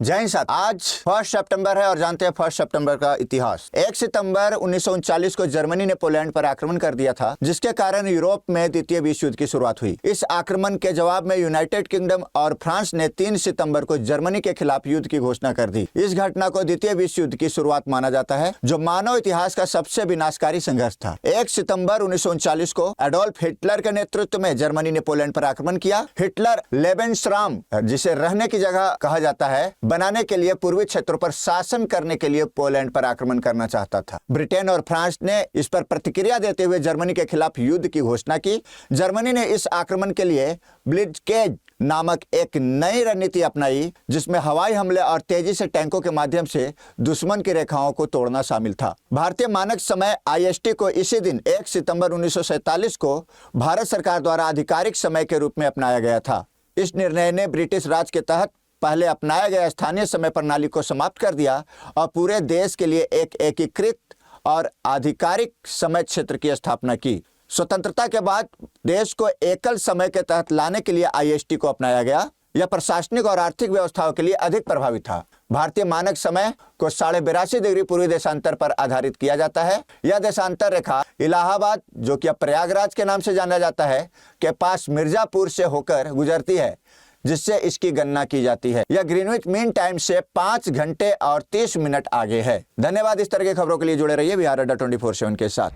जय हिंद साथ। आज 1 सितंबर है और जानते हैं 1 सितंबर का इतिहास। 1 सितंबर 1939 को जर्मनी ने पोलैंड पर आक्रमण कर दिया था, जिसके कारण यूरोप में द्वितीय विश्व युद्ध की शुरुआत हुई। इस आक्रमण के जवाब में यूनाइटेड किंगडम और फ्रांस ने 3 सितंबर को जर्मनी के खिलाफ युद्ध की घोषणा कर दी। इस घटना को द्वितीय विश्व युद्ध की शुरुआत माना जाता है, जो मानव इतिहास का सबसे विनाशकारी संघर्ष था। 1 सितंबर 1939 को एडोल्फ हिटलर के नेतृत्व में जर्मनी ने पोलैंड पर आक्रमण किया। हिटलर लेबेनराum, जिसे रहने की जगह कहा जाता है, बनाने के लिए पूर्वी क्षेत्रों पर शासन करने के लिए पोलैंड पर आक्रमण करना चाहता था। ब्रिटेन और फ्रांस ने इस पर प्रतिक्रिया देते हुए जर्मनी के खिलाफ युद्ध की घोषणा की। जर्मनी ने इस आक्रमण के लिए ब्लिट्जक्रिग नामक एक नई रणनीति अपनाई, जिसमें हवाई हमले और तेजी से टैंकों के माध्यम से दुश्मन की रेखाओं को तोड़ना शामिल था। भारतीय मानक समय IST को इसी दिन 1 सितंबर 1947 को भारत सरकार द्वारा आधिकारिक समय के रूप में अपनाया गया था। इस निर्णय ने ब्रिटिश राज के तहत पहले अपनाया गया स्थानीय समय प्रणाली को समाप्त कर दिया और पूरे देश के लिए एक एकीकृत और आधिकारिक समय क्षेत्र की स्थापना की। स्वतंत्रता के बाद देश को एकल समय के तहत लाने के लिए IST को अपनाया गया। यह प्रशासनिक और आर्थिक व्यवस्थाओं के लिए अधिक प्रभावी था। भारतीय मानक समय को 82.5 डिग्री पूर्वी देशांतर पर आधारित किया जाता है। यह देशांतर रेखा इलाहाबाद, जो कि अब प्रयागराज के नाम से जाना जाता है, के पास मिर्जापुर से होकर गुजरती है, जिससे इसकी गणना की जाती है। यह ग्रीनविच मीन टाइम से 5 घंटे और 30 मिनट आगे है। धन्यवाद। इस तरह की खबरों के लिए जुड़े रहिए बिहार अड्डा 24/7 के साथ।